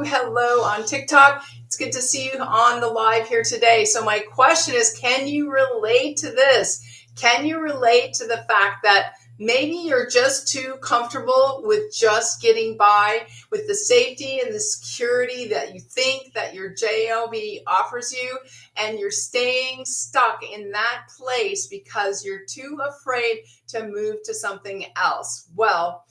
Hello on TikTok. It's good to see you on the live here today. So my question is, can you relate to this? Can you relate to the fact that maybe you're just too comfortable with just getting by with the safety and the security that you think that your job offers you, and you're staying stuck in that place because you're too afraid to move to something else? Well,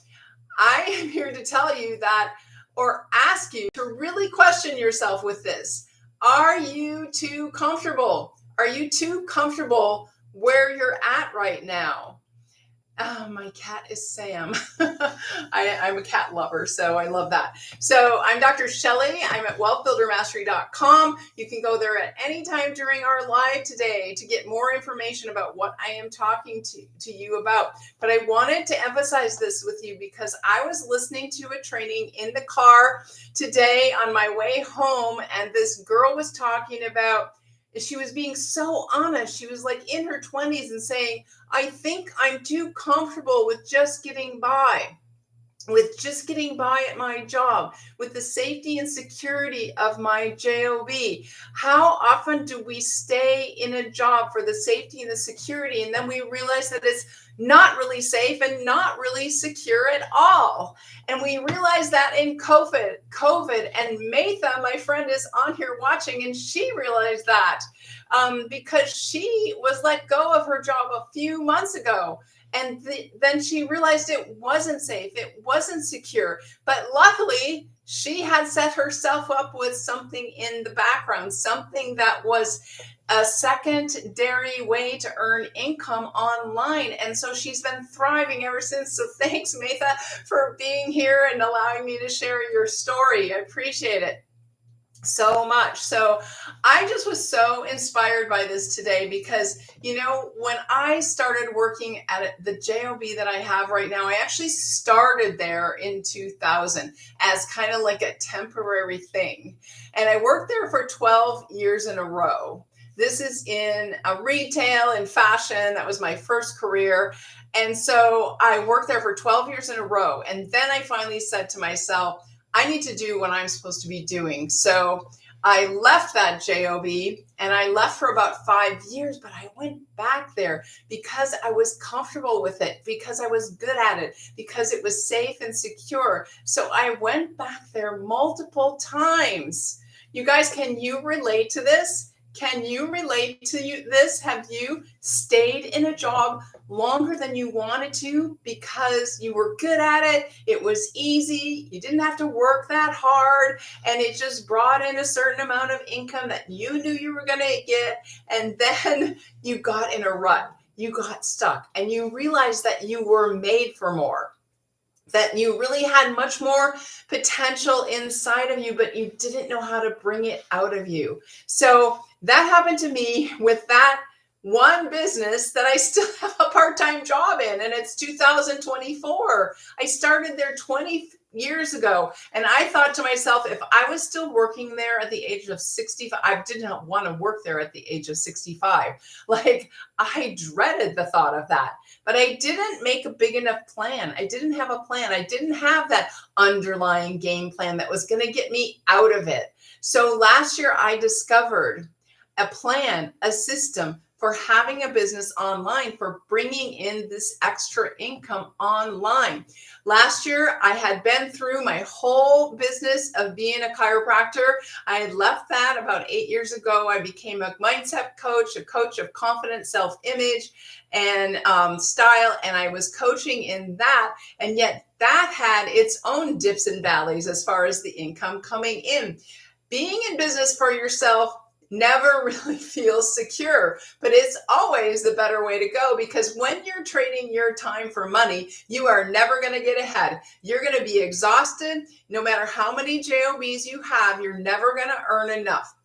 I am here to tell you that, or ask you to really question yourself with this. Are you too comfortable? Are you too comfortable where you're at right now? Oh, my cat is Sam. I'm a cat lover, so I love that. So I'm Dr. Shelley. I'm at wealthbuildermastery.com. You can go there at any time during our live today to get more information about what I am talking to you about. But I wanted to emphasize this with you because I was listening to a training in the car today on my way home, and this girl was talking about, she was being so honest. She was like in her 20s and saying, I think I'm too comfortable with just getting by at my job, with the safety and security of my job. How often do we stay in a job for the safety and the security, and then we realize that it's not really safe and not really secure at all? And we realized that in COVID, and Matha, my friend, is on here watching, and she realized that because she was let go of her job a few months ago. And then she realized it wasn't safe, it wasn't secure. But luckily, she had set herself up with something in the background, something that was a secondary way to earn income online. And so she's been thriving ever since. So thanks, Matha, for being here and allowing me to share your story. I appreciate it so much. So I just was so inspired by this today because, when I started working at the job that I have right now, I actually started there in 2000 as kind of like a temporary thing. And I worked there for 12 years in a row. This is in retail and fashion. That was my first career. And so I worked there for 12 years in a row. And then I finally said to myself, I need to do what I'm supposed to be doing. So I left that job, and I left for about 5 years, but I went back there because I was comfortable with it, because I was good at it, because it was safe and secure. So I went back there multiple times. You guys, can you relate to this? Can you relate to this? Have you stayed in a job longer than you wanted to because you were good at it? It was easy. You didn't have to work that hard, and it just brought in a certain amount of income that you knew you were going to get. And then you got in a rut. You got stuck, and you realized that you were made for more, that you really had much more potential inside of you, but you didn't know how to bring it out of you. So that happened to me with that one business that I still have a part-time job in, and it's 2024. I started there 20 years ago, and I thought to myself, if I was still working there at the age of 65, I did not want to work there at the age of 65. Like, I dreaded the thought of that. But I didn't make a big enough plan. I didn't have a plan. I didn't have that underlying game plan that was going to get me out of it. So last year, I discovered a plan, a system for having a business online, for bringing in this extra income online. Last year, I had been through my whole business of being a chiropractor. I had left that about 8 years ago. I became a mindset coach, a coach of confidence, self-image, and style. And I was coaching in that. And yet that had its own dips and valleys as far as the income coming in. Being in business for yourself never really feels secure, but it's always the better way to go, because when you're trading your time for money, you are never going to get ahead. You're going to be exhausted. No matter how many JOBs you have, you're never going to earn enough,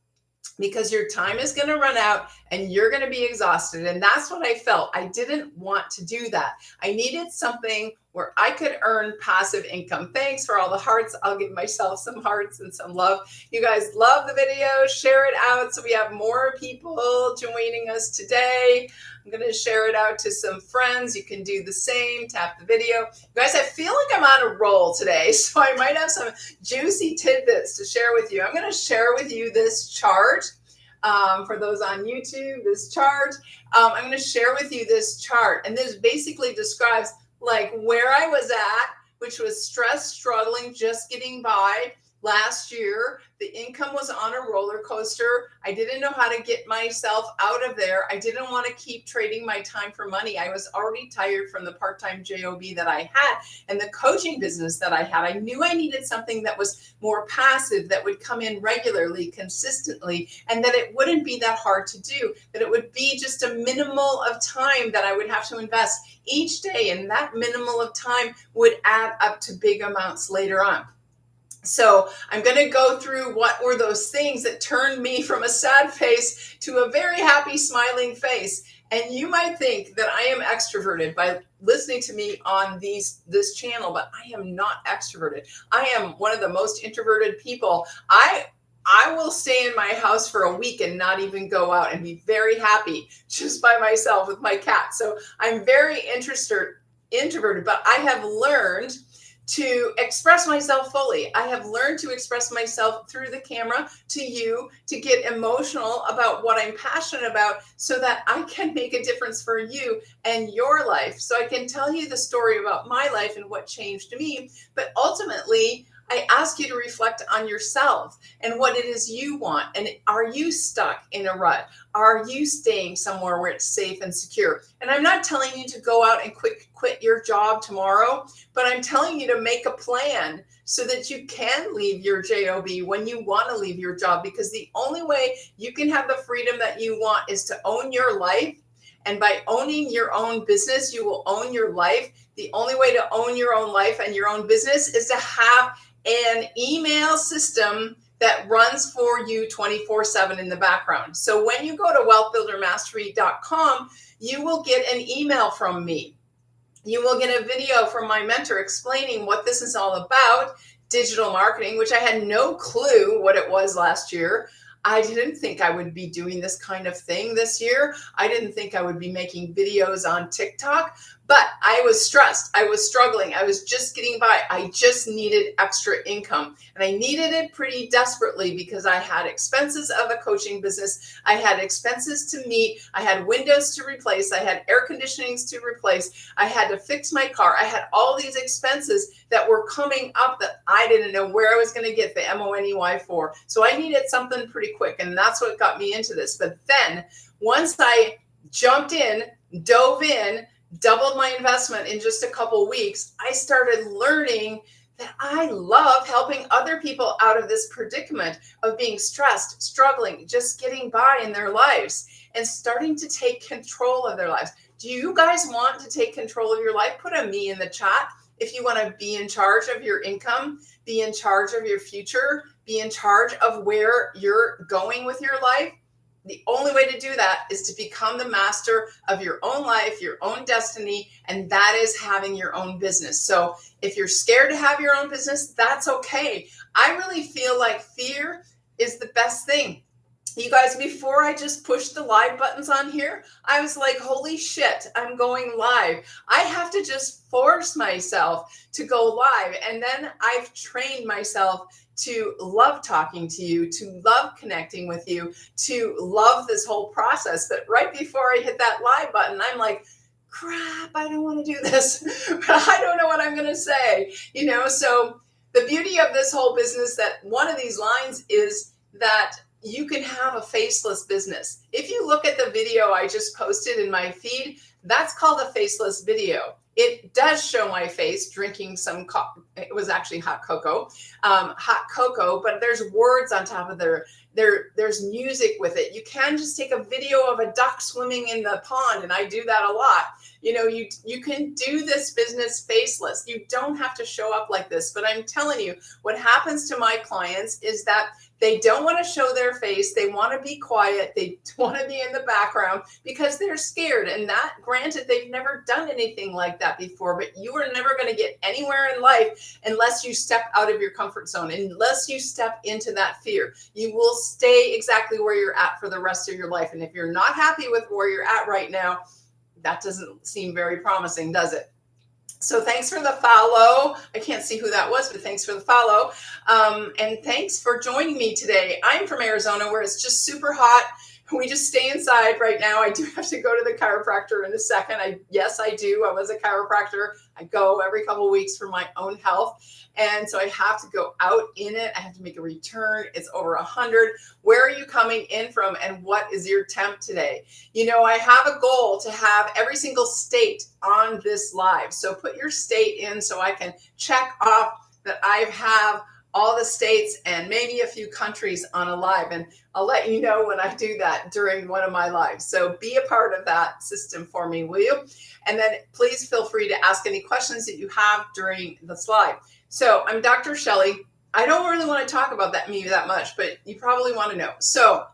because your time is going to run out and you're going to be exhausted. And that's what I felt. I didn't want to do that. I needed something where I could earn passive income. Thanks for all the hearts. I'll give myself some hearts and some love. You guys love the video, share it out so we have more people joining us today. I'm going to share it out to some friends. You can do the same, tap the video. You guys, I feel like I'm on a roll today, so I might have some juicy tidbits to share with you. I'm going to share with you this chart. For those on YouTube, this chart, I'm going to share with you this chart. And this basically describes like where I was at, which was stress, struggling, just getting by. Last year, the income was on a roller coaster. I didn't know how to get myself out of there. I didn't want to keep trading my time for money. I was already tired from the part-time job that I had and the coaching business that I had. I knew I needed something that was more passive, that would come in regularly, consistently, and that it wouldn't be that hard to do, that it would be just a minimal of time that I would have to invest each day. And that minimal of time would add up to big amounts later on. So I'm going to go through what were those things that turned me from a sad face to a very happy, smiling face. And you might think that I am extroverted by listening to me on this channel, but I am not extroverted. I am one of the most introverted people. I will stay in my house for a week and not even go out and be very happy just by myself with my cat. So I'm very introverted, but I have learned to express myself fully. I have learned to express myself through the camera to you, to get emotional about what I'm passionate about so that I can make a difference for you and your life. So I can tell you the story about my life and what changed me. But ultimately, I ask you to reflect on yourself and what it is you want. And are you stuck in a rut? Are you staying somewhere where it's safe and secure? And I'm not telling you to go out and quit your job tomorrow, but I'm telling you to make a plan so that you can leave your job when you want to leave your job, because the only way you can have the freedom that you want is to own your life. And by owning your own business, you will own your life. The only way to own your own life and your own business is to have an email system that runs for you 24/7 in the background. So when you go to wealthbuildermastery.com, you will get an email from me. You will get a video from my mentor explaining what this is all about, digital marketing, which I had no clue what it was last year. I didn't think I would be doing this kind of thing this year. I didn't think I would be making videos on TikTok, but I was stressed. I was struggling. I was just getting by. I just needed extra income, and I needed it pretty desperately because I had expenses of a coaching business. I had expenses to meet. I had windows to replace. I had air conditionings to replace. I had to fix my car. I had all these expenses that were coming up that I didn't know where I was going to get the money for. So I needed something pretty quick, and that's what got me into this. But then once I jumped in, dove in, doubled my investment in just a couple weeks, I started learning that I love helping other people out of this predicament of being stressed, struggling, just getting by in their lives and starting to take control of their lives. Do you guys want to take control of your life? Put a me in the chat if you want to be in charge of your income, be in charge of your future, be in charge of where you're going with your life. The only way to do that is to become the master of your own life, your own destiny, and that is having your own business. So if you're scared to have your own business, that's okay. I really feel like fear is the best thing. You guys, before I just pushed the live buttons on here, I was like, holy shit, I'm going live. I have to just force myself to go live. And then I've trained myself to love talking to you, to love connecting with you, to love this whole process. But right before I hit that live button, I'm like, crap, I don't want to do this. I don't know what I'm going to say. So the beauty of this whole business, that one of these lines is that you can have a faceless business. If you look at the video I just posted in my feed, that's called a faceless video. It does show my face drinking some it was actually hot cocoa, but there's words on top of there. There's music with it. You can just take a video of a duck swimming in the pond, and I do that a lot. You can do this business faceless. You don't have to show up like this. But I'm telling you, what happens to my clients is that they don't want to show their face. They want to be quiet. They want to be in the background because they're scared. And that, granted, they've never done anything like that before, but you are never going to get anywhere in life unless you step out of your comfort zone, unless you step into that fear. You will stay exactly where you're at for the rest of your life. And if you're not happy with where you're at right now, that doesn't seem very promising, does it? So thanks for the follow. I can't see who that was, but thanks for the follow. And thanks for joining me today. I'm from Arizona, where it's just super hot. We just stay inside right now. I do have to go to the chiropractor in a second. Yes, I do. I was a chiropractor. I go every couple of weeks for my own health. And so I have to go out in it. I have to make a return. It's over 100. Where are you coming in from, and what is your temp today? I have a goal to have every single state on this live. So put your state in so I can check off that I have all the states and maybe a few countries on a live. And I'll let you know when I do that during one of my lives. So be a part of that system for me, will you? And then please feel free to ask any questions that you have during this live. So I'm Dr. Shelley. I don't really want to talk about me that much, but you probably want to know. So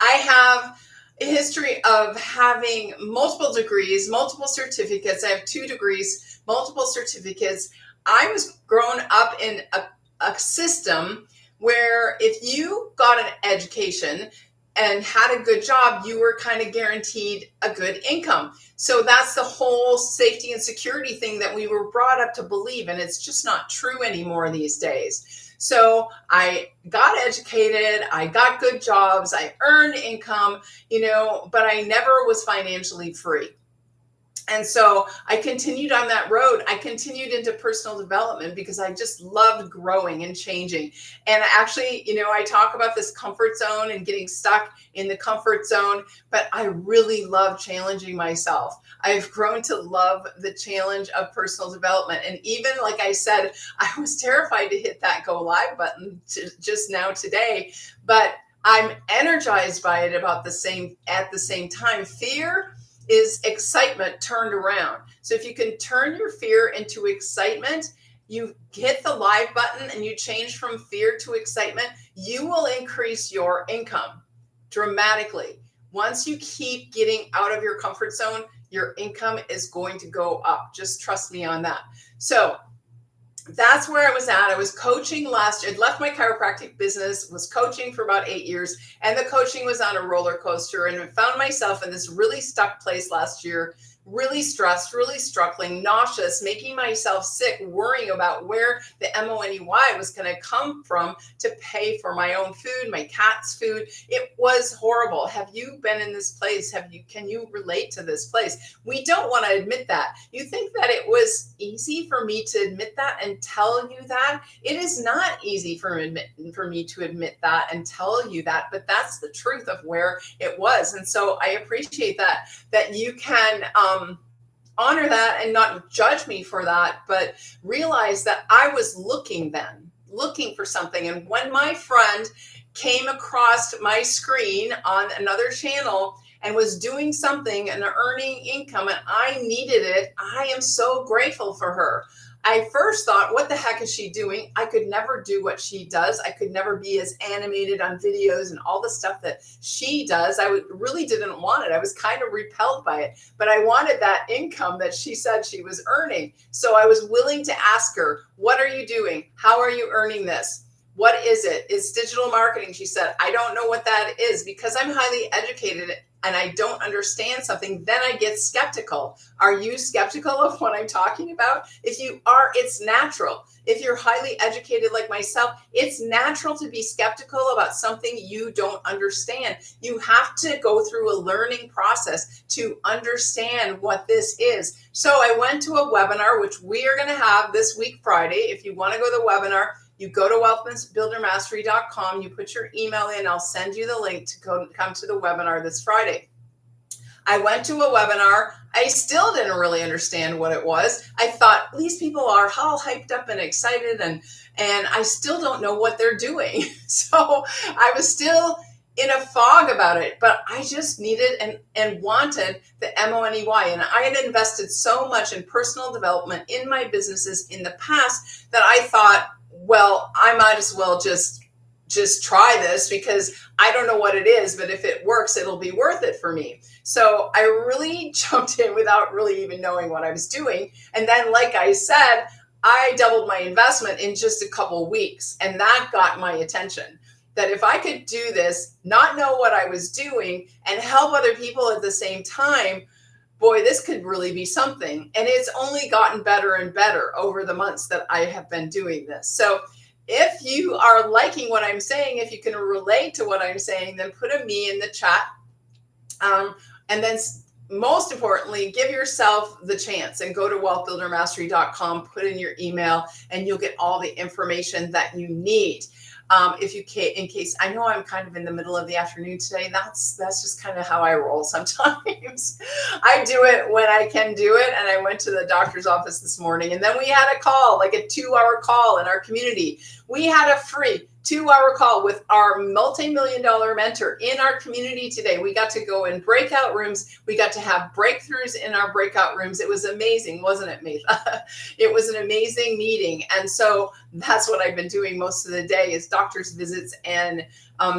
I have a history of having multiple degrees, multiple certificates. I have 2 degrees, multiple certificates. I was grown up in a system where if you got an education and had a good job, you were kind of guaranteed a good income. So that's the whole safety and security thing that we were brought up to believe, and it's just not true anymore these days. So I got educated, I got good jobs, I earned income, but I never was financially free. And so I continued on that road. I continued into personal development because I just loved growing and changing. And actually, I talk about this comfort zone and getting stuck in the comfort zone, but I really love challenging myself. I've grown to love the challenge of personal development. And even like I said, I was terrified to hit that go live button just now today, but I'm energized by it at the same time. Fear is excitement turned around. So if you can turn your fear into excitement, you hit the live button and you change from fear to excitement, you will increase your income dramatically. Once you keep getting out of your comfort zone, your income is going to go up. Just trust me on that. So that's where I was at. I was coaching last year. I'd left my chiropractic business, was coaching for about 8 years, and the coaching was on a roller coaster, and I found myself in this really stuck place last year, really stressed, really struggling, nauseous, making myself sick, worrying about where the money was going to come from to pay for my own food, my cat's food. It was horrible. Have you been in this place? Can you relate to this place? We don't want to admit that. You think that it was easy for me to admit that and tell you that? It is not easy for me to admit that and tell you that, but that's the truth of where it was. And so I appreciate that you can honor that and not judge me for that, but realize that I was looking for something. And when my friend came across my screen on another channel and was doing something and earning income and I needed it, I am so grateful for her. I first thought, what the heck is she doing? I could never do what she does. I could never be as animated on videos and all the stuff that she does. I really didn't want it. I was kind of repelled by it, but I wanted that income that she said she was earning. So I was willing to ask her, what are you doing? How are you earning this? What is it? It's digital marketing. She said, I don't know what that is because I'm highly educated and I don't understand something, then I get skeptical. Are you skeptical of what I'm talking about? If you are, it's natural. If you're highly educated like myself, it's natural to be skeptical about something you don't understand. You have to go through a learning process to understand what this is. So I went to a webinar, which we are going to have this week, Friday. If you want to go to the webinar, you go to wealthbuildermastery.com, you put your email in, I'll send you the link to come to the webinar this Friday. I went to a webinar. I still didn't really understand what it was. I thought these people are all hyped up and excited and and I still don't know what they're doing. So I was still in a fog about it, but I just needed and wanted the MONEY. And I had invested so much in personal development in my businesses in the past that I thought, well, I might as well just try this because I don't know what it is, but if it works, it'll be worth it for me. So I really jumped in without really even knowing what I was doing. And then, like I said, I doubled my investment in just a couple of weeks, and that got my attention. That if I could do this, not know what I was doing, and help other people at the same time, boy, this could really be something. And it's only gotten better and better over the months that I have been doing this. So if you are liking what I'm saying, if you can relate to what I'm saying, then put a me in the chat. And then most importantly, give yourself the chance and go to wealthbuildermastery.com, put in your email, and you'll get all the information that you need. If you can, in case, I know I'm kind of in the middle of the afternoon today. That's just kind of how I roll sometimes. I do it when I can do it. And I went to the doctor's office this morning, and then we had a call, like a 2-hour call in our community. We had a free 2-hour call with our multi-million-dollar mentor in our community today. We got to go in breakout rooms. We got to have breakthroughs in our breakout rooms. It was amazing, wasn't it, Matha? It was an amazing meeting. And so that's what I've been doing most of the day is doctor's visits and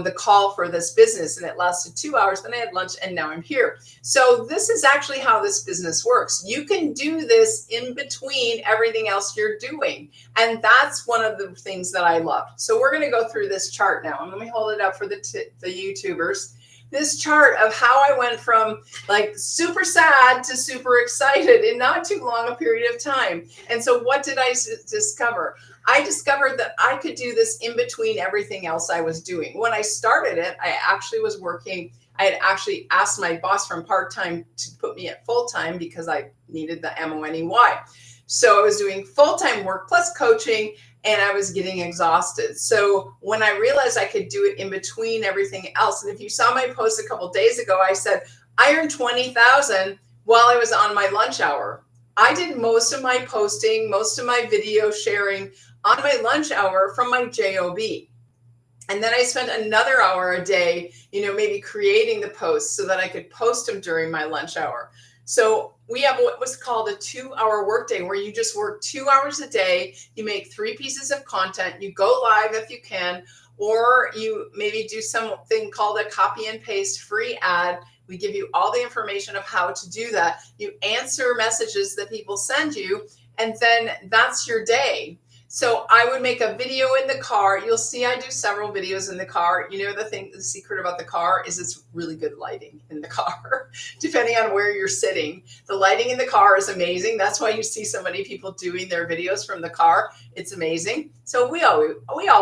the call for this business. And it lasted 2 hours. Then I had lunch, and now I'm here. So this is actually how this business works. You can do this in between everything else you're doing. And that's one of the things that I love. So we're going to go through this chart now. And let me hold it up for the YouTubers. This chart of how I went from like super sad to super excited in not too long a period of time. And so what did I discover? I discovered that I could do this in between everything else I was doing. When I started it, I actually was working. I had actually asked my boss from part-time to put me at full-time because I needed the MONEY. So I was doing full-time work plus coaching, and I was getting exhausted. So when I realized I could do it in between everything else, and if you saw my post a couple of days ago, I said, I earned $20,000 while I was on my lunch hour. I did most of my posting, most of my video sharing on my lunch hour from my JOB. And then I spent another hour a day, maybe creating the posts so that I could post them during my lunch hour. So we have what was called a 2-hour workday, where you just work 2 hours a day. You make 3 pieces of content. You go live if you can, or you maybe do something called a copy and paste free ad. We give you all the information of how to do that. You answer messages that people send you, and then that's your day. So I would make a video in the car. You'll see I do several videos in the car. The secret about the car is it's really good lighting in the car, depending on where you're sitting. The lighting in the car is amazing. That's why you see so many people doing their videos from the car. It's amazing. So we all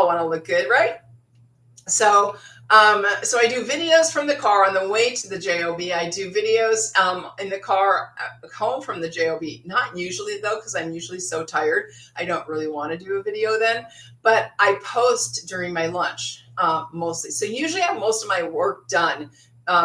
want to look good, right? So I do videos from the car on the way to the JOB. I do videos in the car home from the JOB. Not usually, though, because I'm usually so tired. I don't really want to do a video then. But I post during my lunch mostly. So usually I have most of my work done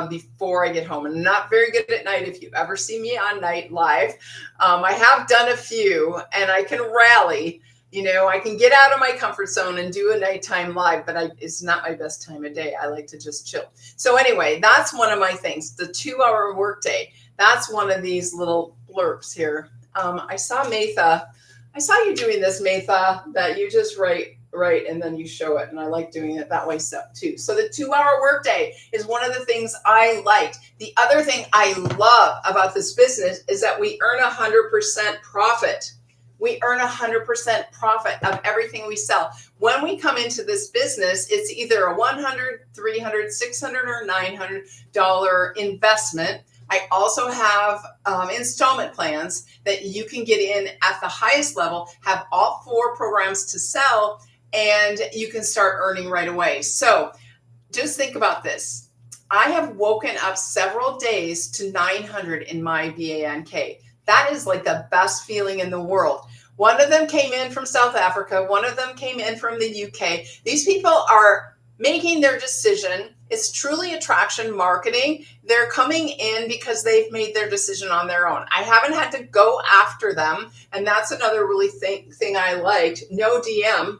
before I get home. And I'm not very good at night. If you ever see me on night live, I have done a few, and I can rally. I can get out of my comfort zone and do a nighttime live, but it's not my best time of day. I like to just chill. So anyway, that's one of my things, the 2-hour workday. That's one of these little blurbs here. I saw Matha. I saw you doing this, Matha, that you just write and then you show it. And I like doing it that way too. So the 2-hour workday is one of the things I liked. The other thing I love about this business is that we earn 100% profit. We earn 100% profit of everything we sell. When we come into this business, it's either a $100, $300, $600, or $900 investment. I also have installment plans that you can get in at the highest level, have all 4 programs to sell, and you can start earning right away. So just think about this. I have woken up several days to 900 in my BANK. That is like the best feeling in the world. One of them came in from South Africa. One of them came in from the UK. These people are making their decision. It's truly attraction marketing. They're coming in because they've made their decision on their own. I haven't had to go after them. And that's another really thing I liked. No DM.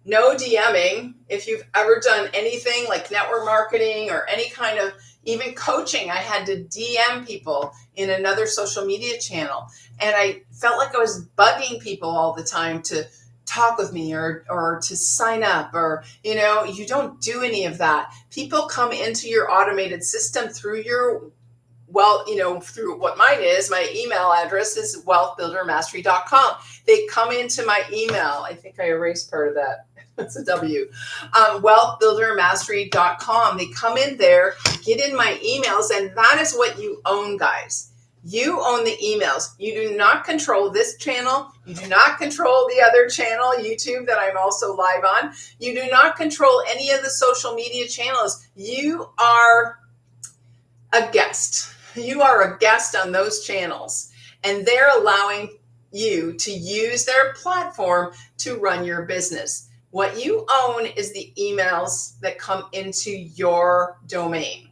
no DMing. If you've ever done anything like network marketing or any kind of even coaching, I had to DM people in another social media channel. And I felt like I was bugging people all the time to talk with me or to sign up, or, you don't do any of that. People come into your automated system through through what mine is. My email address is wealthbuildermastery.com. They come into my email. I think I erased part of that. That's a W. Wealthbuildermastery.com. They come in there, get in my emails, and that is what you own, guys. You own the emails. You do not control this channel. You do not control the other channel, YouTube, that I'm also live on. You do not control any of the social media channels. You are a guest. You are a guest on those channels, and they're allowing you to use their platform to run your business. What you own is the emails that come into your domain.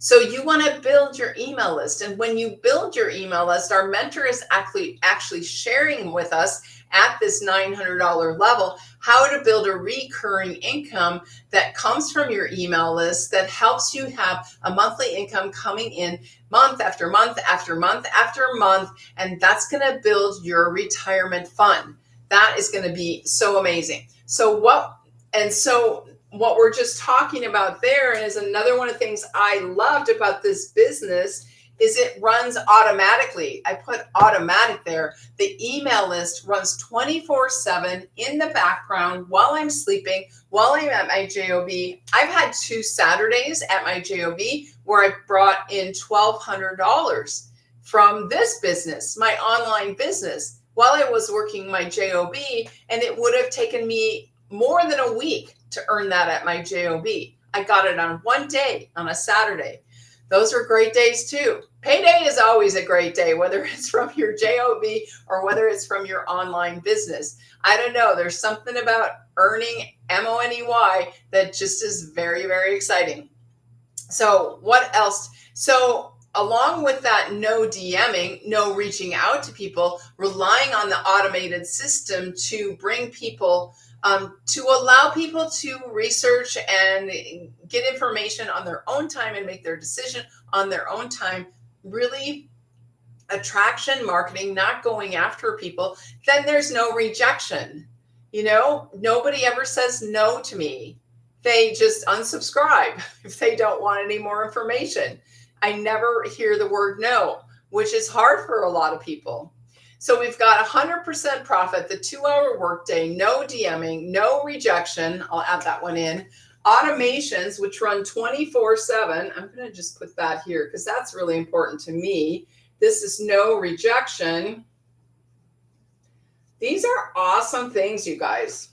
So you want to build your email list. And when you build your email list, our mentor is actually sharing with us at this $900 level how to build a recurring income that comes from your email list that helps you have a monthly income coming in month after month after month after month. And that's going to build your retirement fund. That is going to be so amazing. So what we're just talking about there is another one of the things I loved about this business is it runs automatically. I put automatic there. The email list runs 24/7 in the background while I'm sleeping, while I'm at my JOB. I've had 2 Saturdays at my JOB where I brought in $1,200 from this business, my online business, while I was working my JOB, and it would have taken me more than a week to earn that at my JOB. I got it on one day, on a Saturday. Those are great days too. Payday is always a great day, whether it's from your JOB or whether it's from your online business. I don't know. There's something about earning MONEY that just is very, very exciting. So what else? So along with that, no DMing, no reaching out to people, relying on the automated system to bring people to allow people to research and get information on their own time and make their decision on their own time. Really attraction marketing, not going after people. Then there's no rejection. Nobody ever says no to me. They just unsubscribe if they don't want any more information. I never hear the word no, which is hard for a lot of people. So we've got 100% profit, the 2-hour workday, no DMing, no rejection. I'll add that one in. Automations, which run 24/7. I'm going to just put that here because that's really important to me. This is no rejection. These are awesome things, you guys.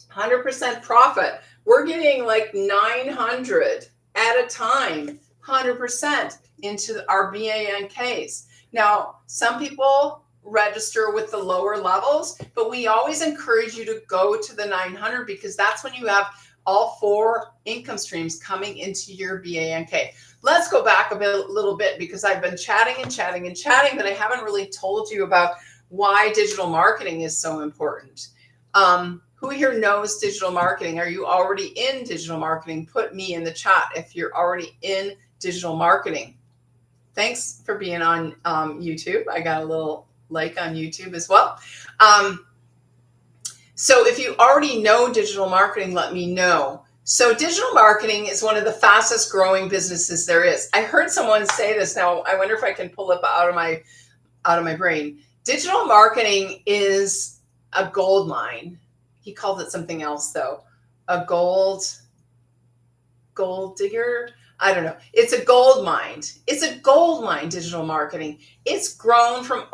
100% profit. We're getting like 900 at a time, 100% into our BANKs. Now, some people register with the lower levels, but we always encourage you to go to the 900 because that's when you have all 4 income streams coming into your BANK. Let's go back a little bit because I've been chatting, but I haven't really told you about why digital marketing is so important. Who here knows digital marketing? Are you already in digital marketing? Put me in the chat if you're already in digital marketing. Thanks for being on YouTube. I got a little like on YouTube as well. So if you already know digital marketing, let me know. So digital marketing is one of the fastest growing businesses there is. I heard someone say this. Now, I wonder if I can pull it out of my brain. Digital marketing is a gold mine. He called it something else though. A gold digger. I don't know. It's a gold mine. It's a gold mine, digital marketing. It's grown from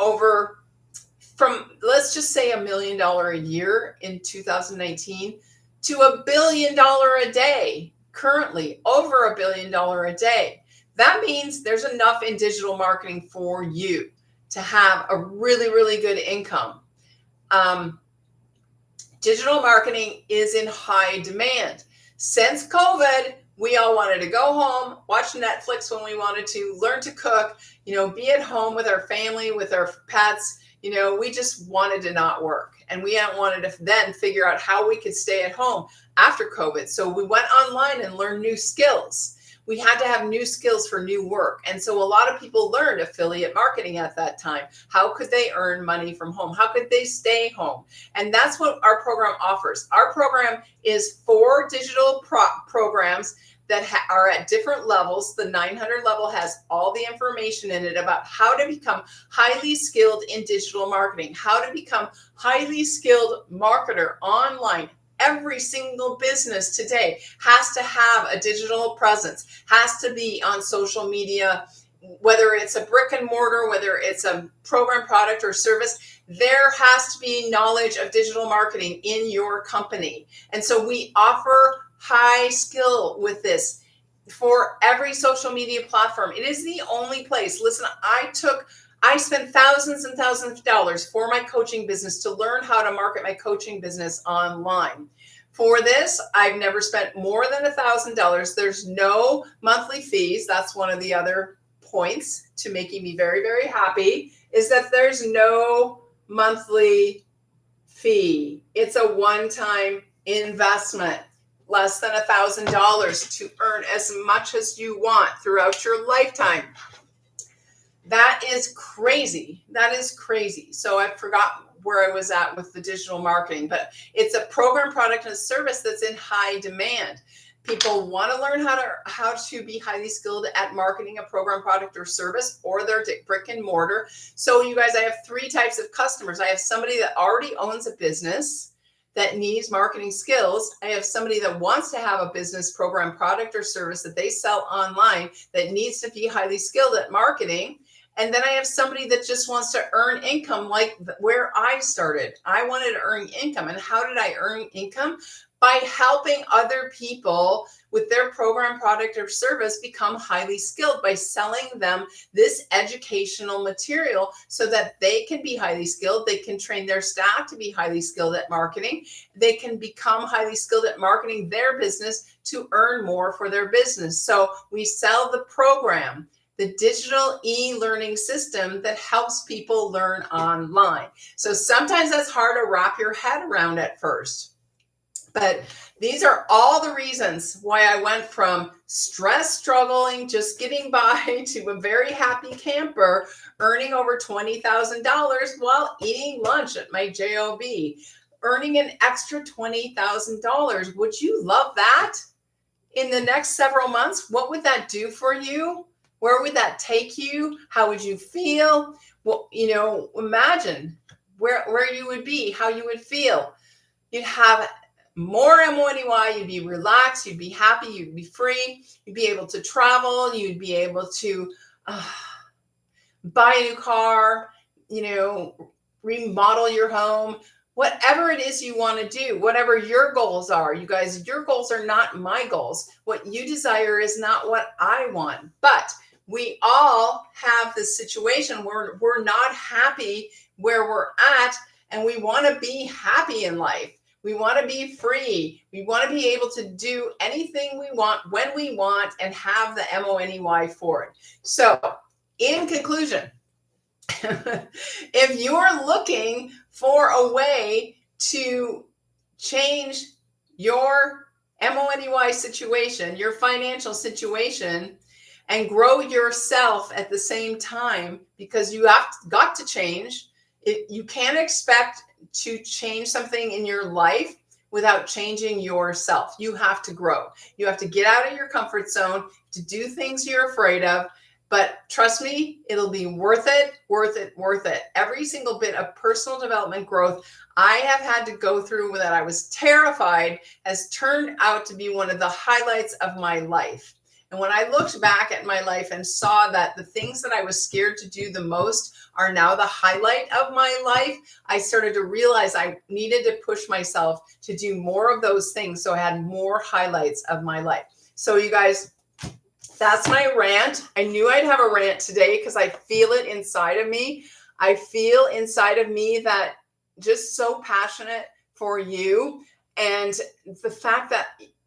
let's just say $1 million a year in 2019 to $1 billion a day. Currently, over $1 billion a day. That means there's enough in digital marketing for you to have a really, really good income. Digital marketing is in high demand. Since COVID, we all wanted to go home, watch Netflix when we wanted to, learn to cook, be at home with our family, with our pets, We just wanted to not work, and we wanted to then figure out how we could stay at home after COVID. So we went online and learned new skills. We had to have new skills for new work. And so a lot of people learned affiliate marketing at that time. How could they earn money from home? How could they stay home? And that's what our program offers. Our program is 4 digital programs that are at different levels. The 900 level has all the information in it about how to become highly skilled in digital marketing, how to become highly skilled marketer online. Every single business today has to have a digital presence, has to be on social media, whether it's a brick and mortar, whether it's a program, product, or service. There has to be knowledge of digital marketing in your company. And so we offer high skill with this for every social media platform. It is the only place. Listen, I spent thousands and thousands of dollars for my coaching business to learn how to market my coaching business online. For this, I've never spent more than $1,000. There's no monthly fees. That's one of the other points to making me very, very happy, is that there's no monthly fee. It's a one-time investment, less than $1,000 to earn as much as you want throughout your lifetime. That is crazy. That is crazy. So I forgot where I was at with the digital marketing, but it's a program, product, and a service that's in high demand. People want to learn how to be highly skilled at marketing a program, product, or service, or their brick and mortar. So you guys, I have 3 types of customers. I have somebody that already owns a business that needs marketing skills. I have somebody that wants to have a business, program, product, or service that they sell online that needs to be highly skilled at marketing. And then I have somebody that just wants to earn income, like where I started. I wanted to earn income. And how did I earn income? By helping other people with their program, product, or service become highly skilled, by selling them this educational material so that they can be highly skilled. They can train their staff to be highly skilled at marketing. They can become highly skilled at marketing their business to earn more for their business. So we sell the program, the digital e-learning system that helps people learn online. So sometimes that's hard to wrap your head around at first. But these are all the reasons why I went from stress, struggling, just getting by, to a very happy camper, earning over $20,000 while eating lunch at my job, earning an extra $20,000. Would you love that? In the next several months, what would that do for you? Where would that take you? How would you feel? Well, imagine where you would be, how you would feel. You'd have more MONEY, you'd be relaxed, you'd be happy, you'd be free, you'd be able to travel, you'd be able to buy a new car, remodel your home, whatever it is you want to do, whatever your goals are. You guys, your goals are not my goals. What you desire is not what I want. But we all have this situation where we're not happy where we're at, and we want to be happy in life. We want to be free. We want to be able to do anything we want when we want and have the MONEY for it. So in conclusion, if you're looking for a way to change your MONEY situation, your financial situation, and grow yourself at the same time, because you have got to change. You can't expect to change something in your life without changing yourself. You have to grow. You have to get out of your comfort zone, to do things you're afraid of. But trust me, it'll be worth it, worth it, worth it. Every single bit of personal development growth I have had to go through that I was terrified has turned out to be one of the highlights of my life. And when I looked back at my life and saw that the things that I was scared to do the most are now the highlight of my life, I started to realize I needed to push myself to do more of those things, so I had more highlights of my life. So you guys, that's my rant. I knew I'd have a rant today because I feel it inside of me. I feel inside of me that just so passionate for you, and the fact that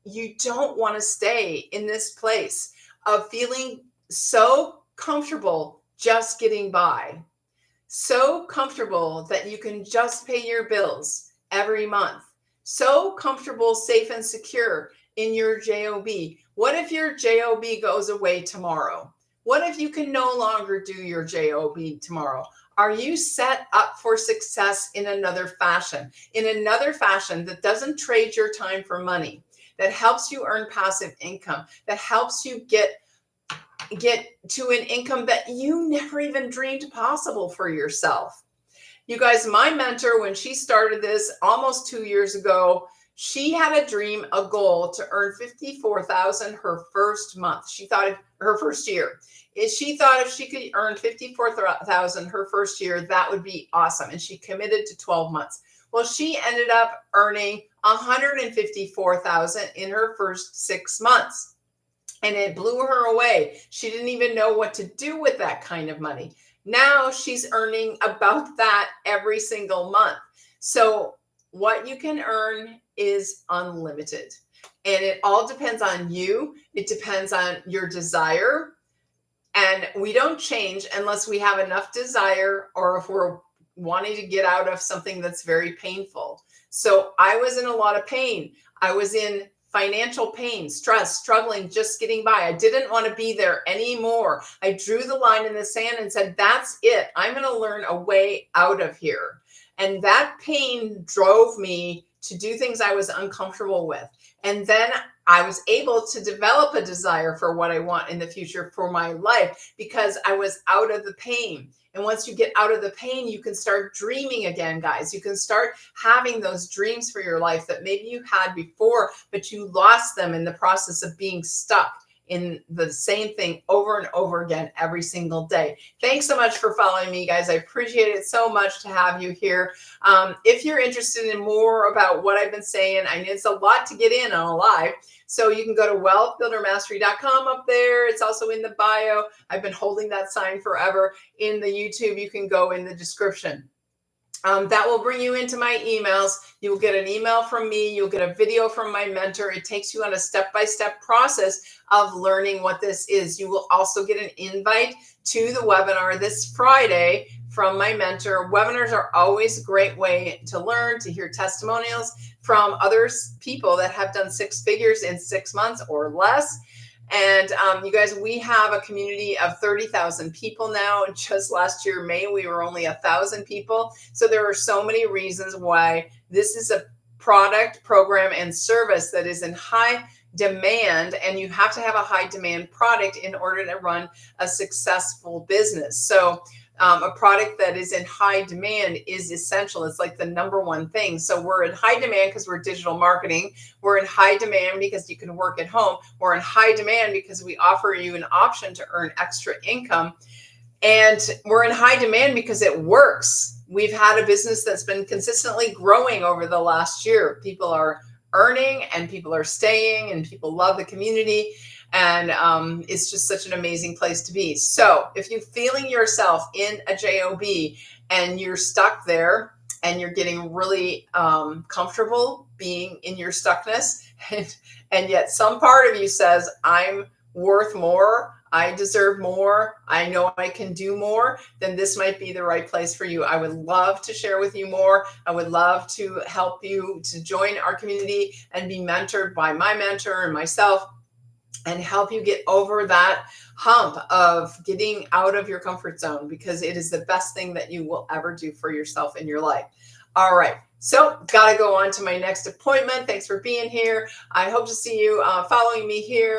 you don't want to stay in this place of feeling so comfortable just getting by. So comfortable that you can just pay your bills every month. So comfortable, safe, and secure in your JOB. What if your JOB goes away tomorrow? What if you can no longer do your JOB tomorrow? Are you set up for success in another fashion? In another fashion that doesn't trade your time for money, that helps you earn passive income, that helps you get to an income that you never even dreamed possible for yourself. You guys, my mentor, when she started this almost 2 years ago, she had a dream, a goal to earn 54,000 her first month. She thought her first year. She thought if she could earn 54,000 her first year, that would be awesome. And she committed to 12 months. Well, she ended up earning 154,000 in her first 6 months. And it blew her away. She didn't even know what to do with that kind of money. Now she's earning about that every single month. So what you can earn is unlimited. And it all depends on you. It depends on your desire. And we don't change unless we have enough desire or if we're wanting to get out of something that's very painful. So I was in a lot of pain. I was in financial pain, stress, struggling, just getting by. I didn't want to be there anymore. I drew the line in the sand and said, that's it. I'm going to learn a way out of here. And that pain drove me to do things I was uncomfortable with. And then I was able to develop a desire for what I want in the future for my life because I was out of the pain. And once you get out of the pain, you can start dreaming again, guys. You can start having those dreams for your life that maybe you had before, but you lost them in the process of being stuck in the same thing over and over again every single day. Thanks so much for following me, guys. I appreciate it so much to have you here. If you're interested in more about what I've been saying, I know it's a lot to get in on a live. So you can go to wealthbuildermastery.com up there. It's also in the bio. I've been holding that sign forever. In the YouTube, you can go in the description. That will bring you into my emails. You will get an email from me. You'll get a video from my mentor. It takes you on a step-by-step process of learning what this is. You will also get an invite to the webinar this Friday from my mentor. Webinars are always a great way to learn, to hear testimonials from others, people that have done 6 figures in 6 months or less. And you guys, we have a community of 30,000 people now. Just last year, May, we were only 1,000 people. So there are so many reasons why this is a product, program, and service that is in high demand. And you have to have a high demand product in order to run a successful business. So a product that is in high demand is essential. It's like the number one thing. So we're in high demand because we're digital marketing. We're in high demand because you can work at home. We're in high demand because we offer you an option to earn extra income. And we're in high demand because it works. We've had a business that's been consistently growing over the last year. People are earning and people are staying and people love the community. And it's just such an amazing place to be. So if you're feeling yourself in a JOB and you're stuck there and you're getting really comfortable being in your stuckness, and yet some part of you says, I'm worth more, I deserve more, I know I can do more, then this might be the right place for you. I would love to share with you more. I would love to help you to join our community and be mentored by my mentor and myself, and help you get over that hump of getting out of your comfort zone, because it is the best thing that you will ever do for yourself in your life. All right. So got to go on to my next appointment. Thanks for being here. I hope to see you following me here.